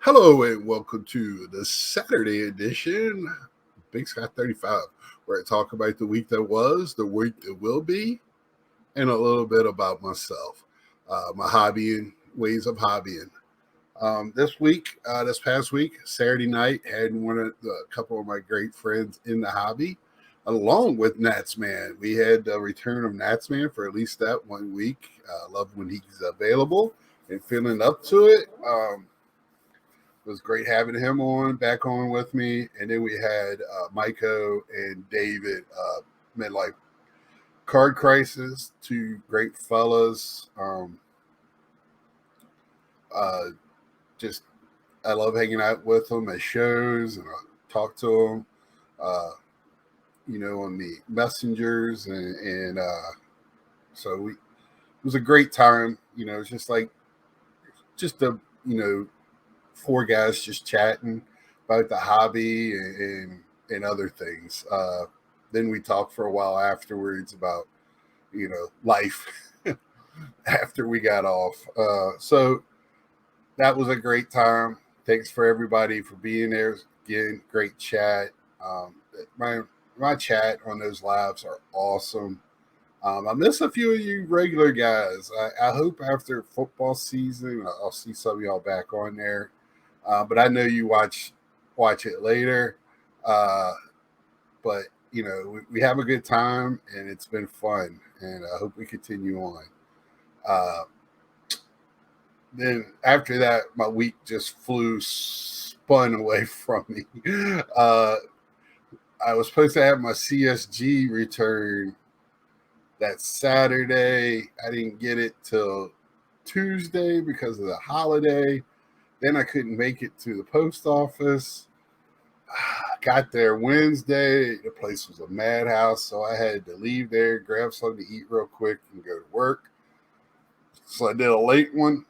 Hello and welcome to the Saturday edition, Big Sky 35, where I talk about the week that was, the week that will be, and a little bit about myself, my hobby and ways of hobbying. This past week, Saturday night, had a couple of my great friends in the hobby, along with Natsman. We had the return of Natsman for at least that 1 week. Love when he's available and feeling up to it. It was great having him back on with me. And then we had Maiko and David, Midlife Card Crisis, two great fellas. Uh, just, I love hanging out with them at shows and I talk to them, uh, on the messengers. And it was a great time. It's just four guys just chatting about the hobby and other things. Then we talked for a while afterwards about life after we got off. So that was a great time. Thanks for everybody for being there. Again, great chat. My my chat on those lives are awesome. I miss a few of you regular guys. I hope after football season, I'll see some of y'all back on there. But I know you watch it later. Uh, but we have a good time and it's been fun, and I hope we continue on. Uh, then after that, my week just spun away from me. Uh, I was supposed to have my CSG return that Saturday. I didn't get it till Tuesday because of the holiday. Then I couldn't make it to the post office. Got there Wednesday. The place was a madhouse, so I had to leave there, grab something to eat real quick, and go to work. So I did a late one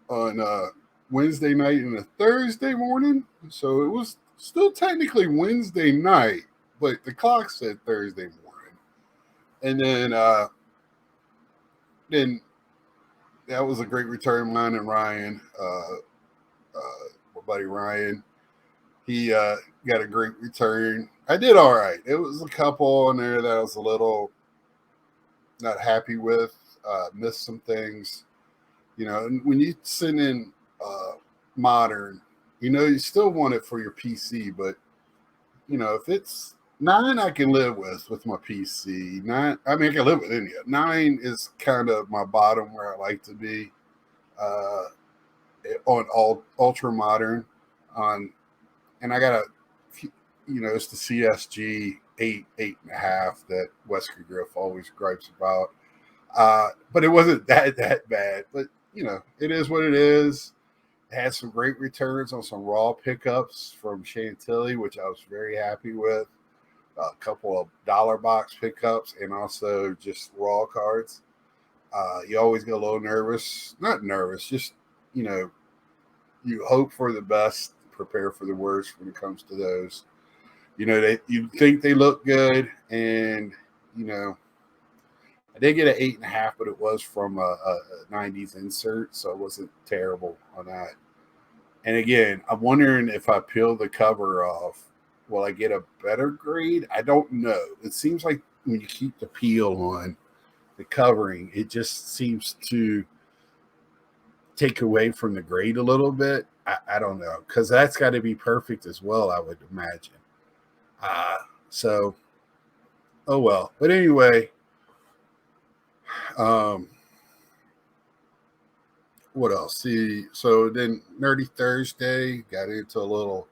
on Wednesday night and a Thursday morning. So it was still technically Wednesday night, but the clock said Thursday morning. And then that was a great return. Mine and Ryan, my buddy Ryan, he got a great return. I did all right. It was a couple in there that I was a little not happy with. Missed some things. And when you send in modern, you still want it for your PC, but if it's 9, I can live with my PC. 9, I mean, I can live with any. 9 is kind of my bottom where I like to be. Uh, on all ultra modern, on and I got it's the CSG 8.5 that Wesker Griff always gripes about. But it wasn't that bad. But it is what it is. It had some great returns on some raw pickups from Chantilly, which I was very happy with. A couple of dollar box pickups and also just raw cards. You always get a little nervous. Not nervous, just you know, you hope for the best, prepare for the worst when it comes to those. You think they look good, and you know I did get an 8.5, but it was from a 90s insert, so it wasn't terrible on that. And again, I'm wondering if I peel the cover off, will I get a better grade? I don't know. It seems like when you keep the peel on the covering, it just seems to take away from the grade a little bit. I don't know, because that's got to be perfect as well, I would imagine. Uh, so, oh well. But anyway, um, what else? See, so then Nerdy Thursday got into a little.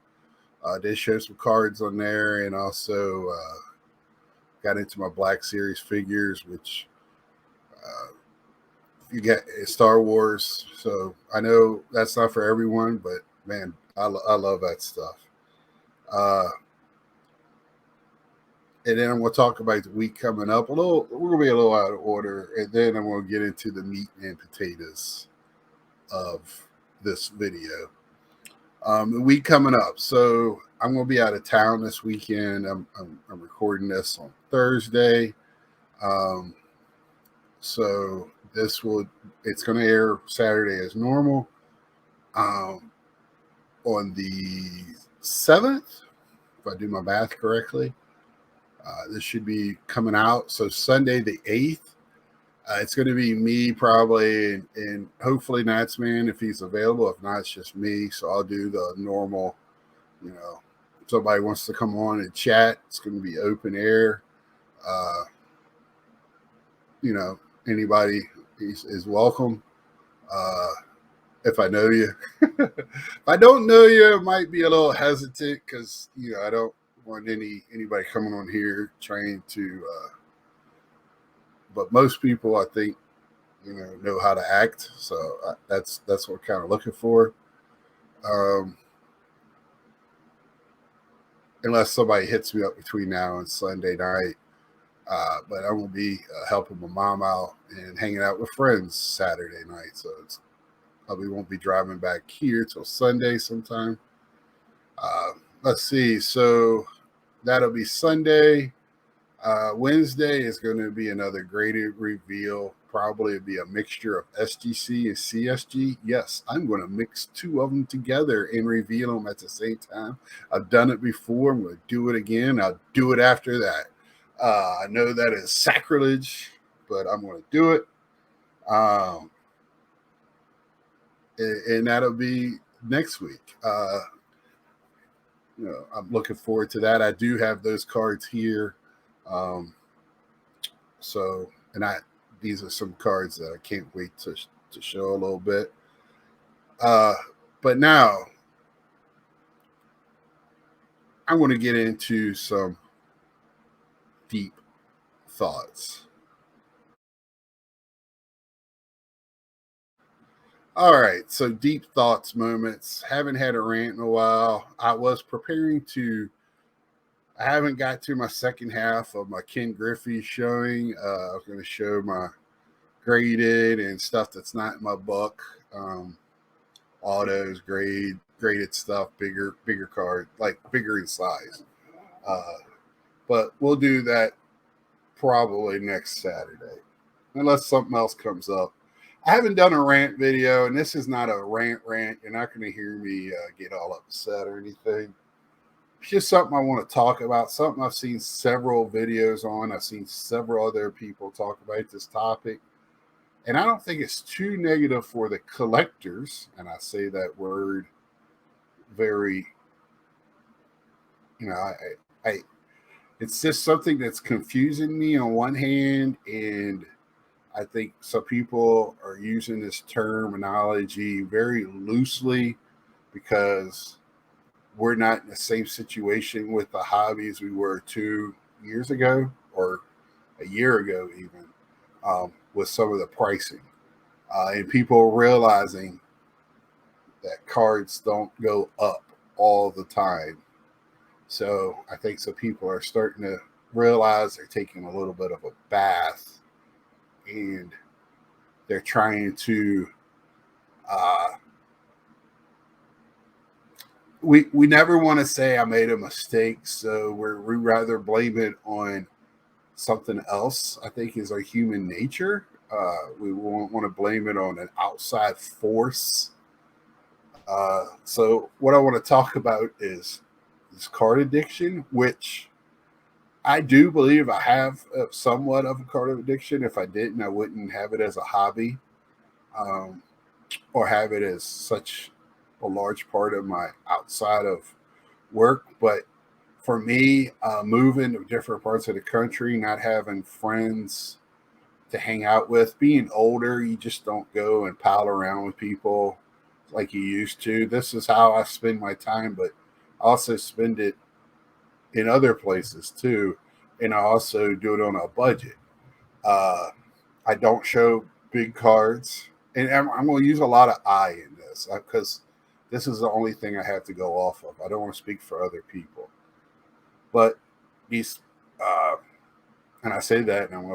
They showed some cards on there, and also got into my Black Series figures, which you get Star Wars. So I know that's not for everyone, but man, I love that stuff. Uh, and then I'm going to talk about the week coming up. We're going to be a little out of order, and then I'm going to get into the meat and potatoes of this video. The week coming up. So I'm going to be out of town this weekend. I'm recording this on Thursday. So it's going to air Saturday as normal. Um, on the 7th, if I do my math correctly. This should be coming out. So Sunday the 8th. It's going to be me probably, and hopefully Natsman if he's available. If not, it's just me. So I'll do the normal, if somebody wants to come on and chat, it's going to be open air. Anybody is welcome. If I know you. If I don't know you, I might be a little hesitant because, I don't want anybody coming on here trying to, but most people, I think, know how to act. So that's what I'm kind of looking for. Unless somebody hits me up between now and Sunday night. But I'm going to be helping my mom out and hanging out with friends Saturday night. So probably won't be driving back here till Sunday sometime. Let's see. So that'll be Sunday. Wednesday is going to be another graded reveal. Probably be a mixture of SGC and CSG. Yes, I'm going to mix two of them together and reveal them at the same time. I've done it before. I'm going to do it again. I'll do it after that. I know that is sacrilege, but I'm going to do it. And that'll be next week. I'm looking forward to that. I do have those cards here. These are some cards that I can't wait to show a little bit. But now I want to get into some deep thoughts. All right, so deep thoughts moments. Haven't had a rant in a while. I haven't got to my second half of my Ken Griffey showing. I was going to show my graded and stuff that's not in my book. Autos, graded stuff, bigger card, like bigger in size. But we'll do that probably next Saturday, unless something else comes up. I haven't done a rant video, and this is not a rant. You're not going to hear me get all upset or anything. It's just something I want to talk about, something I've seen several videos on. I've seen several other people talk about this topic. And I don't think it's too negative for the collectors. And I say that word very, it's just something that's confusing me on one hand. And I think some people are using this terminology very loosely because we're not in the same situation with the hobby as we were 2 years ago or a year ago, even with some of the pricing and people realizing that cards don't go up all the time. So I think some people are starting to realize they're taking a little bit of a bath and they're trying to we never want to say I made a mistake, so we rather blame it on something else. I think is our human nature. We won't want to blame it on an outside force. So what I want to talk about is this card addiction, which I do believe I have somewhat of a card addiction. If I didn't, I wouldn't have it as a hobby or have it as such a large part of my outside of work. But for me, moving to different parts of the country, not having friends to hang out with, being older, you just don't go and pal around with people like you used to. This is how I spend my time, but I also spend it in other places too. And I also do it on a budget. I don't show big cards. And I'm going to use a lot of I in this because this is the only thing I have to go off of. I don't want to speak for other people. But these, and I say that, and I'm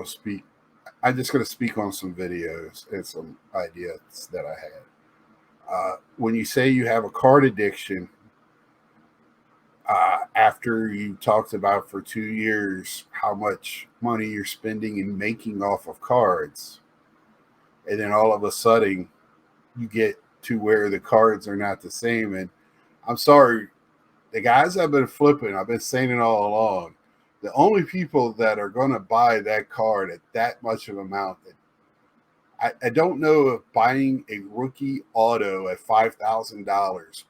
just going to speak on some videos and some ideas that I had. When you say you have a card addiction, after you talked about for 2 years how much money you're spending and making off of cards, and then all of a sudden you get to where the cards are not the same. And I'm sorry, the guys I've been flipping, I've been saying it all along. The only people that are going to buy that card at that much of amount, I don't know if buying a rookie auto at $5,000,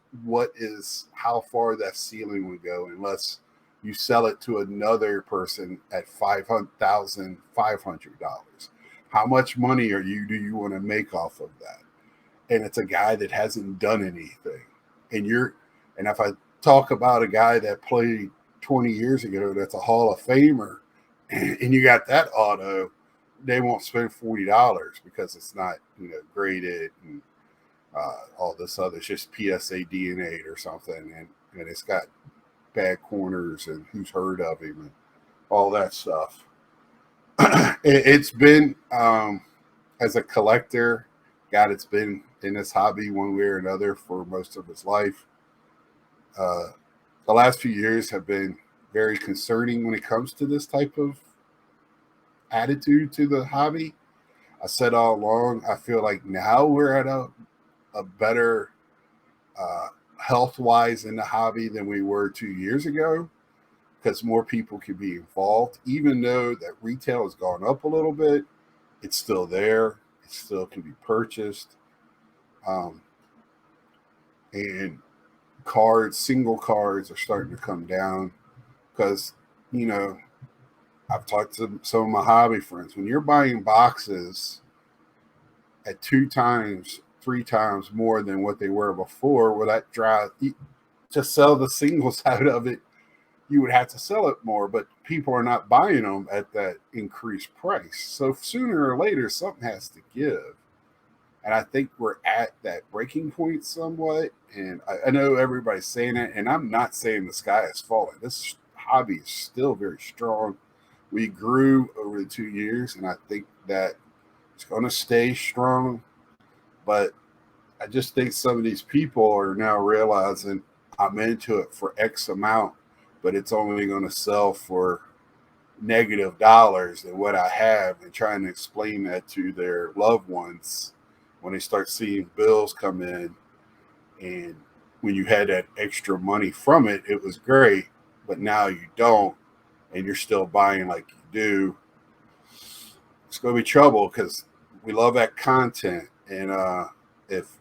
how far that ceiling would go, unless you sell it to another person at $500,500. How much money do you want to make off of that? And it's a guy that hasn't done anything. And if I talk about a guy that played 20 years ago that's a Hall of Famer, and you got that auto, they won't spend $40 because it's not, graded and all this other. It's just PSA DNA or something, and it's got bad corners and who's heard of him and all that stuff. It's been, as a collector, God, it's been in this hobby one way or another for most of his life. The last few years have been very concerning when it comes to this type of attitude to the hobby. I said all along, I feel like now we're at a better health wise in the hobby than we were 2 years ago, because more people can be involved. Even though that retail has gone up a little bit, it's still there. It still can be purchased. And single cards are starting to come down because, I've talked to some of my hobby friends. When you're buying boxes at 2 times, 3 times more than what they were before, well, that drive to sell the singles out of it, you would have to sell it more, but people are not buying them at that increased price. So sooner or later, something has to give. And I think we're at that breaking point somewhat. And I know everybody's saying it, and I'm not saying the sky is falling. This hobby is still very strong. We grew over the 2 years, and I think that it's going to stay strong. But I just think some of these people are now realizing I'm into it for X amount, but it's only going to sell for negative dollars than what I have, and trying to explain that to their loved ones when they start seeing bills come in. And when you had that extra money from it, it was great, but now you don't, and you're still buying like you do. It's going to be trouble because we love that content. And if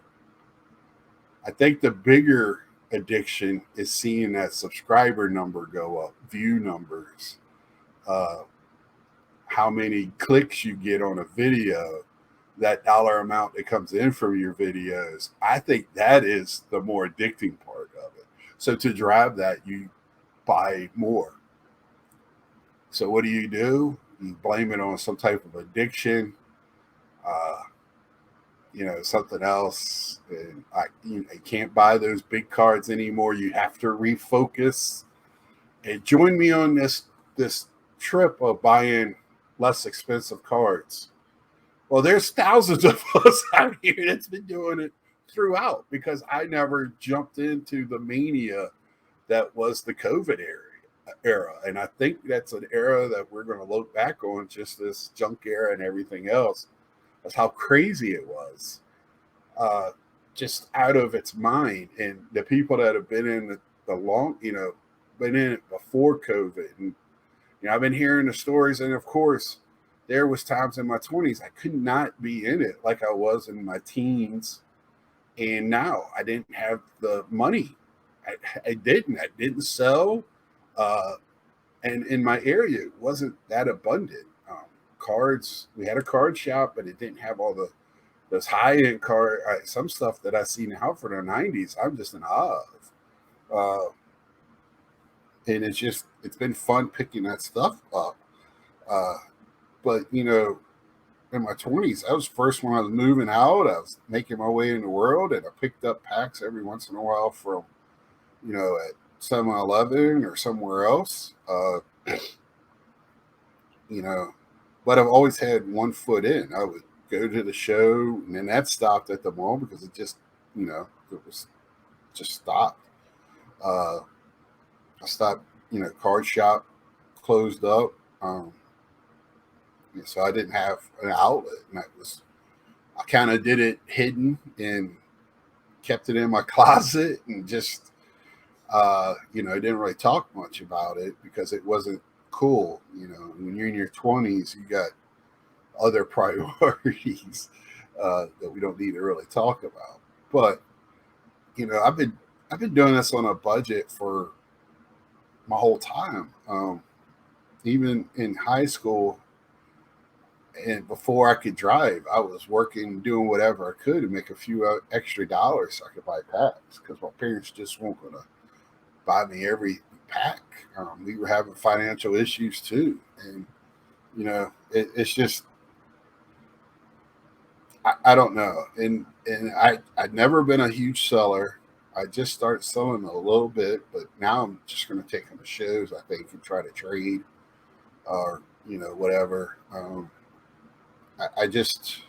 I think the bigger addiction is seeing that subscriber number go up, view numbers, how many clicks you get on a video, that dollar amount that comes in from your videos. I think that is the more addicting part of it. So to drive that, you buy more. So what do? You blame it on some type of addiction, something else. And you can't buy those big cards anymore. You have to refocus. And join me on this trip of buying less expensive cards. Well, there's thousands of us out here that's been doing it throughout, because I never jumped into the mania that was the COVID era. And I think that's an era that we're going to look back on, just this junk era and everything else. That's how crazy it was, just out of its mind. And the people that have been in the long, been in it before COVID. And, I've been hearing the stories. And of course, there was times in my 20s I could not be in it like I was in my teens. And now I didn't have the money. I didn't sell. And in my area, it wasn't that abundant. Cards, we had a card shop, but it didn't have all those high-end some stuff that I see now for the 90s. I'm just in awe of. And it's been fun picking that stuff up. But, in my 20s, I was first when I was moving out. I was making my way in the world, and I picked up packs every once in a while from, at 7-Eleven or somewhere else. But I've always had one foot in. I would go to the show, and then that stopped at the mall because it just, it was just stopped. I stopped, card shop closed up. So I didn't have an outlet, and I kind of did it hidden and kept it in my closet and just I didn't really talk much about it because it wasn't cool. When you're in your 20s, you got other priorities that we don't need to really talk about. But I've been doing this on a budget for my whole time. Even in high school and before I could drive, I was working, doing whatever I could to make a few extra dollars so I could buy packs because my parents just weren't going to buy me every pack. We were having financial issues too, and it's just I don't know, and I'd never been a huge seller. I just started selling a little bit, but now I'm just going to take them to shows. I think and try to trade or whatever. I just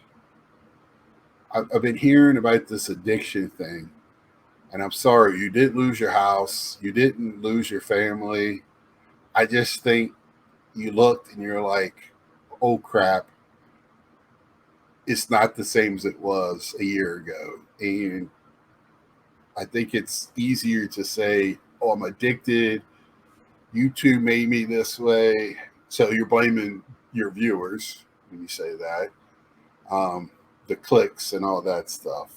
I've been hearing about this addiction thing, and I'm sorry you didn't lose your house, you didn't lose your family. I just think you looked and you're like, oh crap, it's not the same as it was a year ago. And I think it's easier to say, oh, I'm addicted. YouTube made me this way. So you're blaming your viewers when you say that, um, the clicks and all that stuff.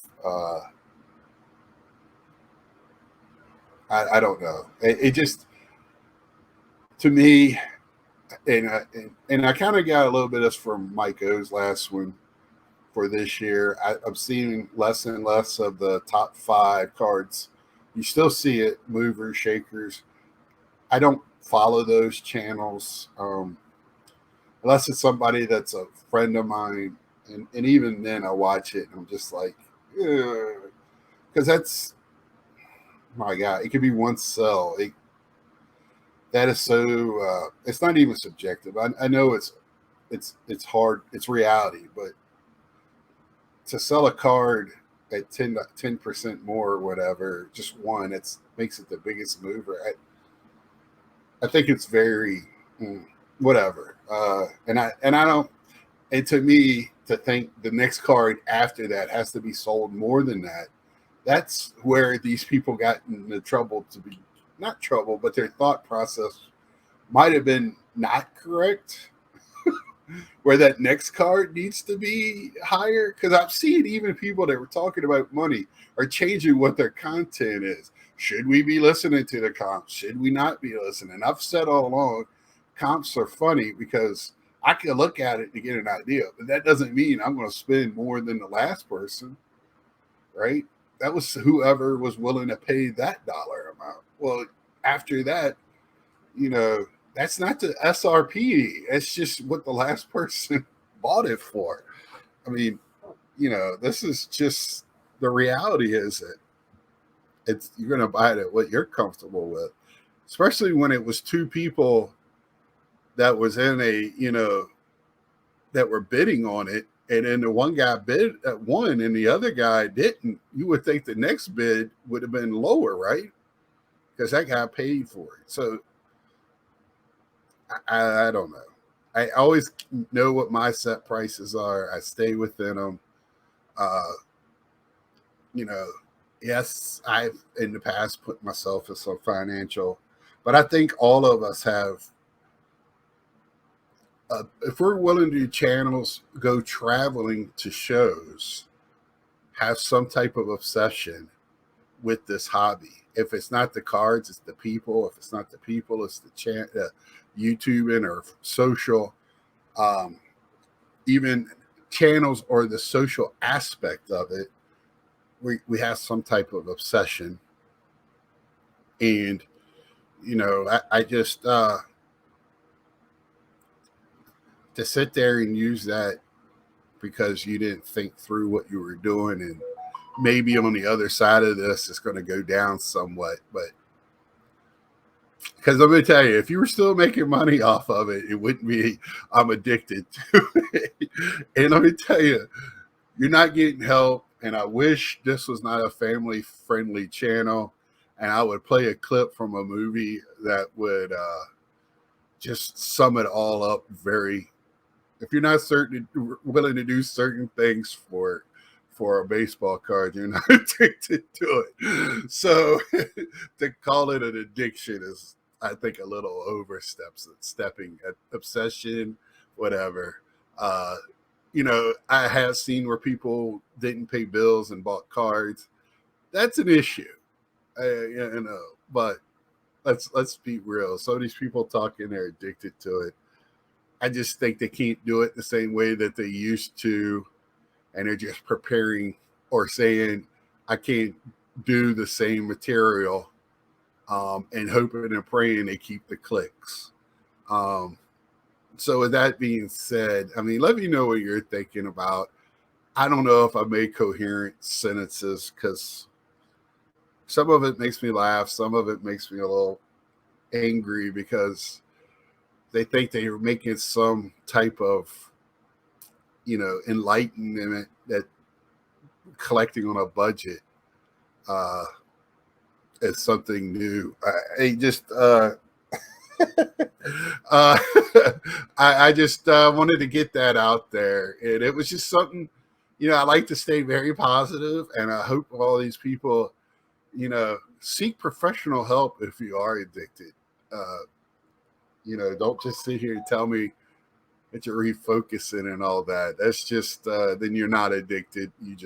I don't know. It just, to me, and I kind of got a little bit of this from Mike O's last one for this year. I'm seeing less and less of the top five cards. You still see it, movers, shakers. I don't follow those channels unless it's somebody that's a friend of mine, and even then I watch it and I'm just like, because that's my God. It could be one cell. That is so. It's not even subjective. I know it's hard. It's reality, but to sell a card at 10% more or whatever, just one, it's makes it the biggest mover. I think it's very whatever. And I don't. And to me, to think the next card after that has to be sold more than that, that's where these people got into trouble. To be not trouble, but their thought process might have been not correct. Where that next card needs to be higher, because I've seen even people that were talking about money are changing what their content is. Should we be listening to the comps? Should we not be listening? I've said all along, comps are funny because I can look at it to get an idea, but that doesn't mean I'm going to spend more than the last person, right? That was whoever was willing to pay that dollar amount. Well, after that, you know, that's not the SRP. It's just what the last person bought it for. I mean, this is just the reality is it's you're going to buy it at what you're comfortable with, especially when it was two people that was in a, that were bidding on it. And then the one guy bid at one and the other guy didn't. You would think the next bid would have been lower, right? Because that guy paid for it. So I don't know. I always know what my set prices are. I stay within them. Uh, you know, yes, I've in the past put myself in some financial, but I think all of us have. If we're willing to do channels, go traveling to shows, have some type of obsession with this hobby. If it's not the cards, it's the people. If it's not the people, it's the YouTubing or social. Um, Even channels or the social aspect of it, we have some type of obsession. And, I just, to sit there and use that because you didn't think through what you were doing and maybe on the other side of this it's going to go down somewhat, but because let me tell you, if you were still making money off of it, it wouldn't be I'm addicted to it. And let me tell you, you're not getting help. And I wish this was not a family friendly channel. And I would play a clip from a movie that would just sum it all up very. If you're not willing to do certain things for a baseball card, you're not addicted to it. So to call it an addiction is, I think, a little stepping at obsession, whatever. I have seen where people didn't pay bills and bought cards. That's an issue, but let's be real. Some of these people talking they're addicted to it. I just think they can't do it the same way that they used to, and they're just preparing or saying, I can't do the same material, and hoping and praying they keep the clicks. So with that being said, I mean, let me know what you're thinking about. I don't know if I made coherent sentences because some of it makes me laugh. Some of it makes me a little angry because they think they are making some type of, enlightenment that collecting on a budget is something new. I just I just wanted to get that out there, and it was just something. I like to stay very positive, and I hope all these people, seek professional help if you are addicted. Don't just sit here and tell me that you're refocusing and all that. That's just then you're not addicted. You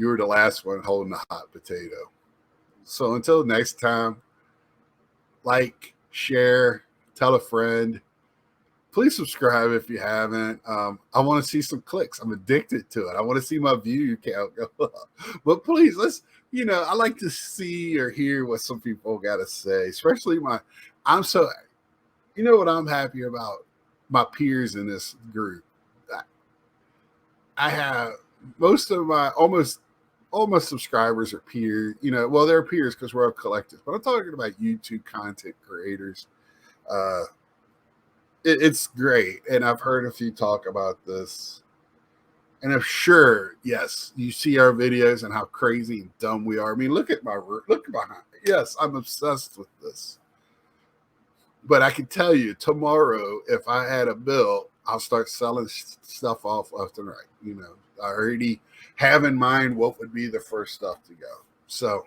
were the last one holding the hot potato. So until next time, like, share, tell a friend. Please subscribe if you haven't. I want to see some clicks. I'm addicted to it. I want to see my view count go up. But please, I like to see or hear what some people got to say, especially what I'm happy about? My peers in this group. I have most of my almost subscribers are peers. They're peers because we're a collective. But I'm talking about YouTube content creators. It's great, and I've heard a few talk about this. And I'm sure, yes, you see our videos and how crazy and dumb we are. I mean, look behind. Yes, I'm obsessed with this. But I can tell you, tomorrow, if I had a bill, I'll start selling stuff off left and right. I already have in mind what would be the first stuff to go. So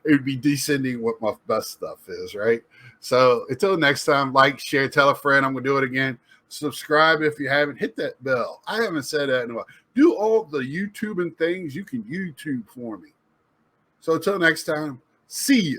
it would be descending what my best stuff is, right? So until next time, like, share, tell a friend. I'm going to do it again. Subscribe if you haven't. Hit that bell. I haven't said that in a while. Do all the YouTube and things you can YouTube for me. So until next time, see ya.